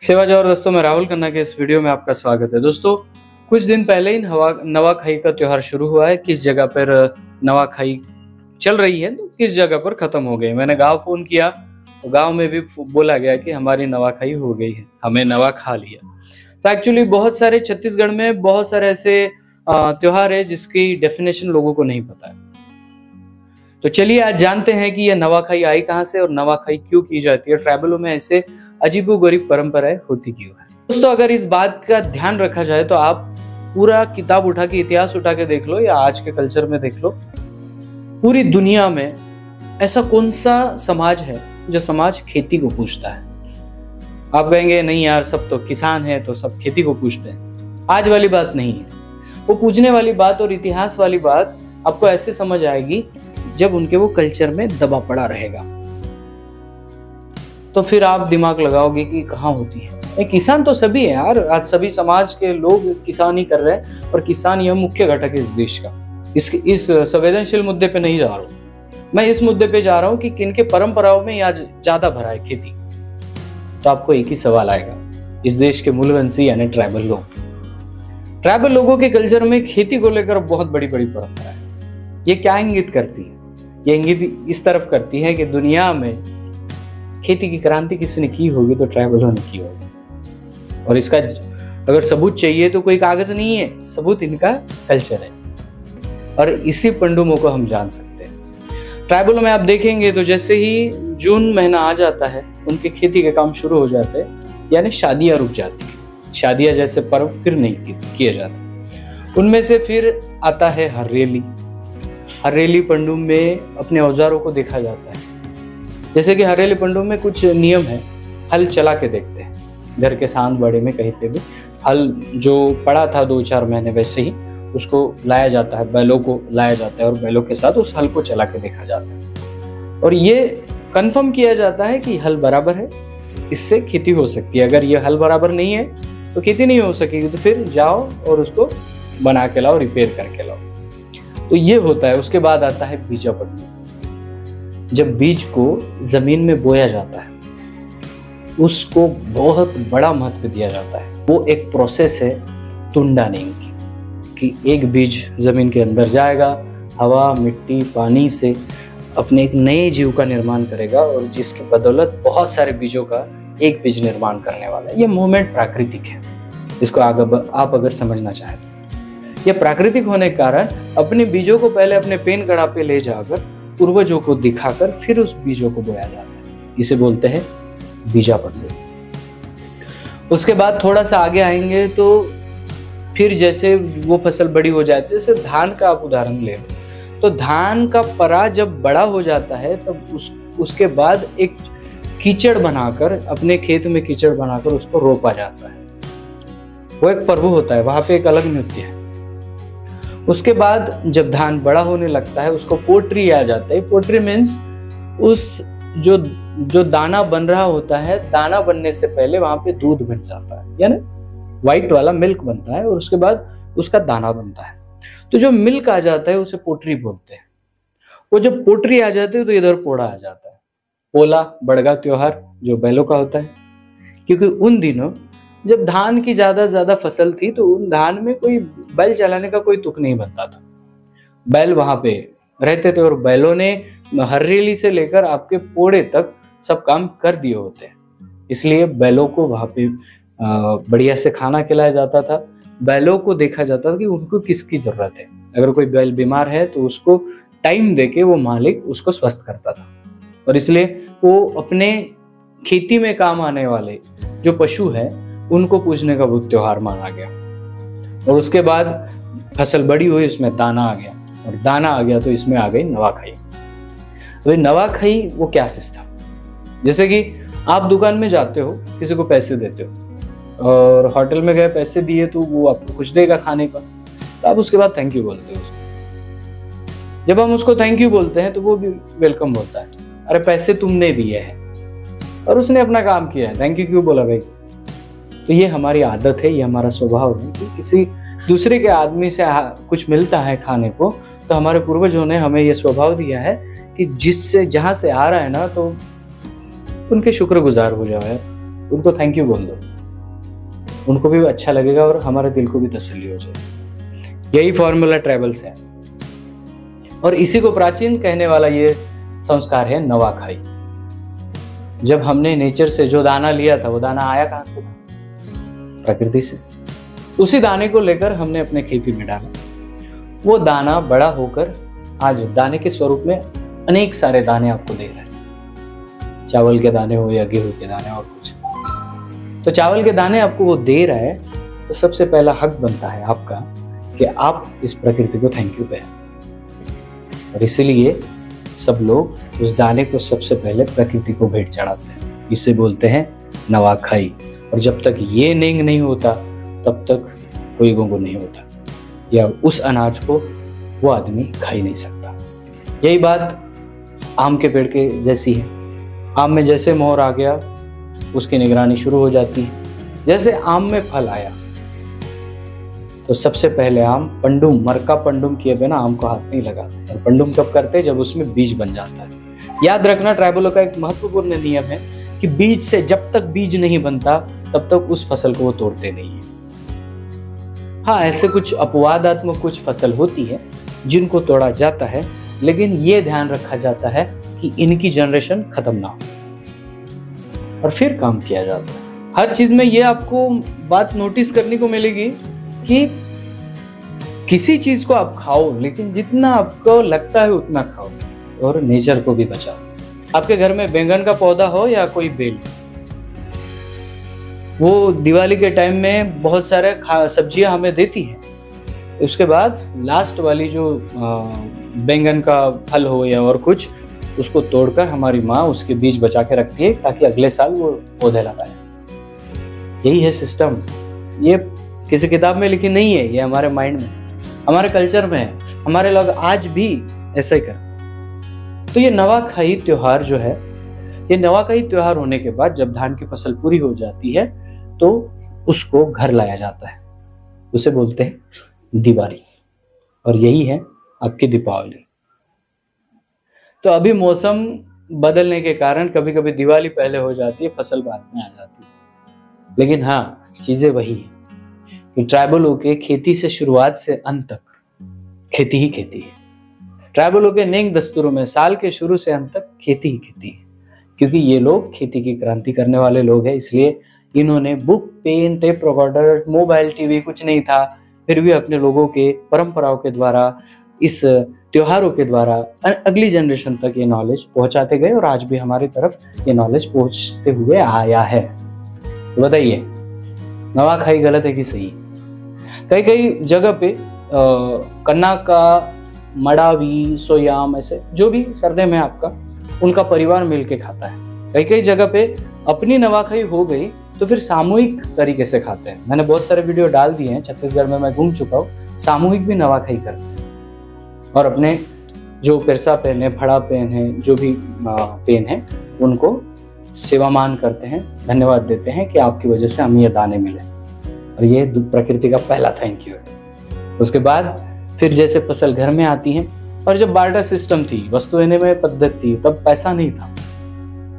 सेवाज और दोस्तों, मैं राहुल खन्ना के इस वीडियो में आपका स्वागत है। दोस्तों, कुछ दिन पहले ही नवाखाई का त्योहार शुरू हुआ है। किस जगह पर नवाखाई चल रही है तो किस जगह पर खत्म हो गई। मैंने गांव फोन किया तो गांव में भी बोला गया कि हमारी नवाखाई हो गई है, हमें नवा खा लिया। तो एक्चुअली बहुत सारे छत्तीसगढ़ में बहुत सारे ऐसे त्योहार है जिसकी डेफिनेशन लोगों को नहीं पता है। तो चलिए आज जानते हैं कि यह नवाखाई आई कहां से और नवाखाई क्यों की जाती है। ट्राइबलों में ऐसे अजीबोगरीब परंपराएं होती क्यों है। दोस्तों, अगर इस बात का ध्यान रखा जाए तो आप पूरा किताब उठा के, इतिहास उठा के देख लो या आज के कल्चर में देख लो, पूरी दुनिया में ऐसा कौन सा समाज है जो समाज खेती को पूजता है। आप कहेंगे नहीं यार, सब तो किसान है तो सब खेती को पूजते हैं। आज वाली बात नहीं है। वो पूजने वाली बात और इतिहास वाली बात आपको ऐसे समझ आएगी जब उनके वो कल्चर में दबा पड़ा रहेगा। तो फिर आप दिमाग लगाओगे कि कहाँ होती है। किसान तो सभी है यार, आज सभी समाज के लोग किसान ही कर रहे हैं और किसान यह मुख्य घटक है इस देश का। इस संवेदनशील मुद्दे पे नहीं जा रहा हूं मैं, इस मुद्दे पे जा रहा हूं कि किनके परंपराओं में आज ज्यादा भरा है खेती। तो आपको एक ही सवाल आएगा, इस देश के मूलवंशी यानी ट्राइबल लोगों के कल्चर में खेती को लेकर बहुत बड़ी बड़ी परंपरा है। ये क्या इंगित करती है? ये इंगित इस तरफ करती है कि दुनिया में खेती की क्रांति किसी की होगी तो ट्राइबलों ने की होगी। और इसका अगर सबूत चाहिए तो कोई कागज नहीं है, सबूत इनका कल्चर है। और इसी पंडुमों को हम जान सकते हैं। ट्राइबलों में आप देखेंगे तो जैसे ही जून महीना आ जाता है उनके खेती के काम शुरू हो जाते हैं, यानी शादियां रुक जाती है। शादियां जैसे पर्व फिर नहीं किए जाते। उनमें से फिर आता है हरेली पंडुम में अपने औजारों को देखा जाता है। जैसे कि हरेली पंडुम में कुछ नियम है। हल चला के देखते हैं, घर के सांद बड़े में कहीं पे भी हल जो पड़ा था 2-4 महीने वैसे ही उसको लाया जाता है, बैलों को लाया जाता है और बैलों के साथ उस हल को चला के देखा जाता है। और ये कंफर्म किया जाता है कि हल बराबर है, इससे खेती हो सकती है। अगर ये हल बराबर नहीं है तो खेती नहीं हो सकेगी। तो फिर जाओ और उसको बना के लाओ, रिपेयर करके लाओ। तो ये होता है। उसके बाद आता है बीजा पड़ना। जब बीज को जमीन में बोया जाता है उसको बहुत बड़ा महत्व दिया जाता है। वो एक प्रोसेस है तुंडानिंग की, कि एक बीज जमीन के अंदर जाएगा, हवा, मिट्टी, पानी से अपने एक नए जीव का निर्माण करेगा और जिसकी बदौलत बहुत सारे बीजों का एक बीज निर्माण करने वाला है। ये मूवमेंट प्राकृतिक है। इसको आप अगर समझना चाहें, यह प्राकृतिक होने के कारण अपने बीजों को पहले अपने पेन कड़ा पे ले जाकर पूर्वजों को दिखाकर फिर उस बीजों को बोया जाता है। इसे बोलते हैं बीजापड़ना। उसके बाद थोड़ा सा आगे आएंगे तो फिर जैसे वो फसल बड़ी हो जाती है, जैसे धान का आप उदाहरण ले लो, तो धान का परा जब बड़ा हो जाता है तब उसके बाद एक कीचड़ बनाकर, अपने खेत में कीचड़ बनाकर उसको रोपा जाता है। वो एक पर्व होता है, वहां पे एक अलग नृत्य है। उसके बाद जब धान बड़ा होने लगता है उसको पोट्री आ जाता है। पोट्री मीन्स उस जो दाना बन रहा होता है, दाना बनने से पहले वहां पे दूध बन जाता है, यानी व्हाइट वाला मिल्क बनता है और उसके बाद उसका दाना बनता है। तो जो मिल्क आ जाता है उसे पोट्री बोलते हैं। वो जब पोट्री आ जाती है तो इधर पोड़ा आ जाता है। पोला बड़गा त्योहार जो बैलों का होता है, क्योंकि उन दिनों जब धान की ज्यादा फसल थी तो उन धान में कोई बैल चलाने का कोई तुक नहीं बनता था। बैल वहां पे रहते थे और बैलों ने हरेली से लेकर आपके पोड़े तक सब काम कर दिए होते हैं। इसलिए बैलों को वहां पे बढ़िया से खाना खिलाया जाता था। बैलों को देखा जाता था कि उनको किसकी जरूरत है। अगर कोई बैल बीमार है तो उसको टाइम देके वो मालिक उसको स्वस्थ करता था। और इसलिए वो अपने खेती में काम आने वाले जो पशु है उनको पूजने का वो त्योहार माना गया। और उसके बाद फसल बड़ी हुई, इसमें दाना आ गया, और दाना आ गया तो इसमें आ गई नवाखाई। तो नवाखाई वो क्या सिस्टम, जैसे कि आप दुकान में जाते हो, किसी को पैसे देते हो और होटल में गए, पैसे दिए तो वो आपको कुछ देगा खाने का, तो आप उसके बाद थैंक यू बोलते हो उसको। जब हम उसको थैंक यू बोलते हैं तो वो भी वेलकम बोलता है, अरे पैसे तुमने दिए हैं और उसने अपना काम किया है, थैंक यू क्यों बोला भाई। तो ये हमारी आदत है, ये हमारा स्वभाव है कि किसी दूसरे के आदमी से कुछ मिलता है खाने को तो हमारे पूर्वजों ने हमें ये स्वभाव दिया है कि जिससे जहाँ से आ रहा है ना तो उनके शुक्रगुजार हो जाओ, उनको थैंक यू बोल दो। उनको भी अच्छा लगेगा और हमारे दिल को भी तसल्ली हो जाएगी। यही फॉर्मूला ट्राइबल्स है और इसी को प्राचीन कहने वाला ये संस्कार है नवाखाई। जब हमने नेचर से जो दाना लिया था वो दाना आया कहां से था? प्रकृति से। उसी दाने को लेकर हमने अपने खेती में डाला, वो दाना बड़ा होकर आज दाने के स्वरूप में अनेक सारे दाने आपको दे रहा है, चावल के दाने हो या गेहूं के दाने और कुछ। तो चावल के दाने आपको वो दे रहा है, तो सबसे पहला हक बनता है आपका कि आप इस प्रकृति को थैंक यू कहें। और इसलिए सब लोग उस दाने को सबसे पहले प्रकृति को भेंट चढ़ाते हैं। इसे बोलते हैं नवाखाई। और जब तक ये नेंग नहीं होता तब तक कोई गोंगो नहीं होता, या उस अनाज को वो आदमी खा ही नहीं सकता। यही बात आम के पेड़ के जैसी है। आम में जैसे मोहर आ गया उसकी निगरानी शुरू हो जाती है। जैसे आम में फल आया तो सबसे पहले आम पंडुम, मरका पंडुम किए बिना आम को हाथ नहीं लगाते। और पंडुम कब करते हैं? जब उसमें बीज बन जाता है। याद रखना, ट्राइबलों का एक महत्वपूर्ण नियम है कि बीज से, जब तक बीज नहीं बनता तब तक उस फसल को वो तोड़ते नहीं है। हाँ, ऐसे कुछ अपवादात्मक कुछ फसल होती है जिनको तोड़ा जाता है, लेकिन ये ध्यान रखा जाता है कि इनकी जनरेशन खत्म ना हो और फिर काम किया जाता है। हर चीज में ये आपको बात नोटिस करने को मिलेगी कि किसी चीज को आप खाओ, लेकिन जितना आपको लगता है उतना खाओ और नेचर को भी बचाओ। आपके घर में बैंगन का पौधा हो या कोई बेल, वो दिवाली के टाइम में बहुत सारे सब्जियां हमें देती है। उसके बाद लास्ट वाली जो बैंगन का फल हो या और कुछ, उसको तोड़कर हमारी माँ उसके बीज बचा के रखती है ताकि अगले साल वो पौधे लगाए। यही है सिस्टम। ये किसी किताब में लिखी नहीं है, ये हमारे माइंड में, हमारे कल्चर में है। हमारे लोग आज भी ऐसा ही करते। तो ये नवाखाई त्योहार जो है, ये नवाखाई त्योहार होने के बाद जब धान की फसल पूरी हो जाती है तो उसको घर लाया जाता है। उसे बोलते हैं दिवाली, और यही है आपकी दीपावली। तो अभी मौसम बदलने के कारण कभी कभी दिवाली पहले हो जाती है, फसल बाद में आ जाती है। लेकिन हाँ, चीजें वही है कि ट्राइबलों के खेती से शुरुआत से अंत तक खेती ही खेती है। ट्राइबलों के नेंग दस्तूरों में साल के शुरू से अंत तक खेती ही खेती है, क्योंकि ये लोग खेती की क्रांति करने वाले लोग हैं। इसलिए इन्होंने book, pen, tape recorder, mobile, TV कुछ नहीं था, फिर भी अपने लोगों के परंपराओं के द्वारा, इस त्योहारों के द्वारा अगली जनरेशन तक ये नॉलेज पहुंचाते गए और आज भी हमारी तरफ ये नॉलेज पहुंचते हुए आया है। तो बताइए, नवाखाई गलत है कि सही? कई कई जगह पे कन्ना का मड़ावी, सोयाम, ऐसे जो भी सरनेम है आपका, उनका परिवार मिलके खाता है। कई कई जगह पे अपनी नवाखाई हो गई तो फिर सामूहिक तरीके से खाते हैं। मैंने बहुत सारे वीडियो डाल दिए हैं, छत्तीसगढ़ में मैं घूम चुका हूँ। सामूहिक भी नवाखाई करते हैं और अपने जो पिरसा पेन है, फड़ा पेन है, जो भी पेन है, उनको सेवामान करते हैं, धन्यवाद देते हैं कि आपकी वजह से हमें ये दाने मिले। और ये प्रकृति का पहला थैंक यू है। उसके बाद फिर जैसे फसल घर में आती है, और जब बार्टर सिस्टम थी, वस्तु विनिमय पद्धति थी, तब पैसा नहीं था,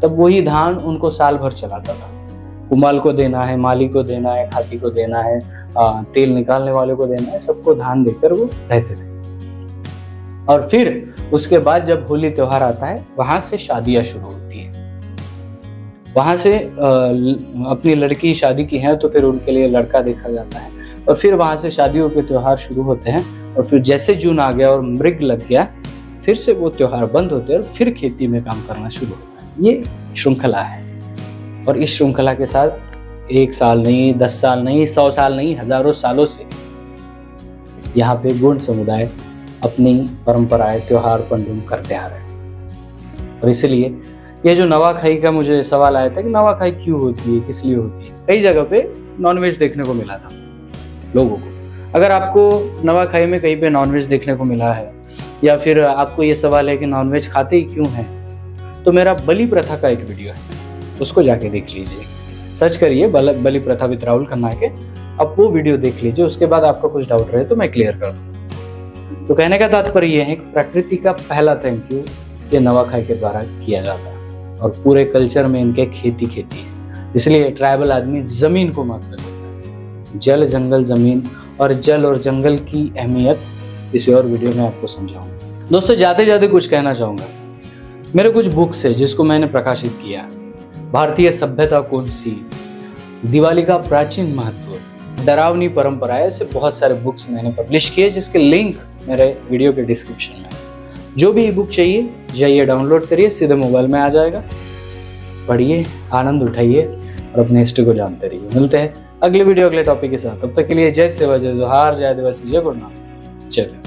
तब वही धान उनको साल भर चलाता था। कुमाल को देना है, माली को देना है, खाती को देना है, तेल निकालने वाले को देना है, सबको धान देकर वो रहते थे। और फिर उसके बाद जब होली त्योहार आता है, वहां से शादियां शुरू होती है। वहां से अपनी लड़की शादी की है तो फिर उनके लिए लड़का देखा जाता है, और फिर वहां से शादियों के त्योहार शुरू होते हैं। और फिर जैसे जून आ गया और मृग लग गया, फिर से वो त्योहार बंद होते हैं और फिर खेती में काम करना शुरू होता है। ये श्रृंखला है, और इस श्रृंखला के साथ 1 साल नहीं, 10 साल नहीं, 100 साल नहीं, हजारों सालों से यहाँ पे गौंड समुदाय अपनी परंपराएं, त्योहार, पंडुम करते आ रहे हैं। और इसलिए ये जो नवाखाई का मुझे सवाल आया था कि नवाखाई क्यों होती है, किस लिए होती है, कई जगह पे नॉनवेज देखने को मिला था लोगों को। अगर आपको नवाखाई में कहीं पे नॉनवेज देखने को मिला है, या फिर आपको ये सवाल है कि नॉनवेज खाते ही क्यों हैं, तो मेरा बलि प्रथा का एक वीडियो है, उसको जाके देख लीजिए। सर्च करिए बलि प्रथा विद राहुल खन्ना के, अब वो वीडियो देख लीजिए। उसके बाद आपका कुछ डाउट रहे तो मैं क्लियर कर दूँ। तो कहने का तात्पर्य यह है कि प्रकृति का पहला थैंक यू ये नवाखाई के द्वारा किया जाता है, और पूरे कल्चर में इनके खेती है। इसलिए ट्राइबल आदमी जमीन को महत्व देता है। जल, जंगल, ज़मीन और जल और जंगल की अहमियत किसी और वीडियो में आपको समझाऊंगा। दोस्तों, जाते जाते कुछ कहना चाहूँगा। मेरे कुछ बुक्स है जिसको मैंने प्रकाशित किया। भारतीय सभ्यता कौन सी, दिवाली का प्राचीन महत्व, डरावनी परंपरा, ऐसे बहुत सारे बुक्स मैंने पब्लिश किए जिसके लिंक मेरे वीडियो के डिस्क्रिप्शन में। जो भी ई बुक चाहिए जाइए डाउनलोड करिए, सीधे मोबाइल में आ जाएगा। पढ़िए, आनंद उठाइए और अपने हिस्ट्री को जानते रहिए। मिलते हैं अगले वीडियो अगले टॉपिक के साथ। तब तक के लिए जय सेवा, जय जोहार, जय आदिवासी, जय गुरुनानक, जय।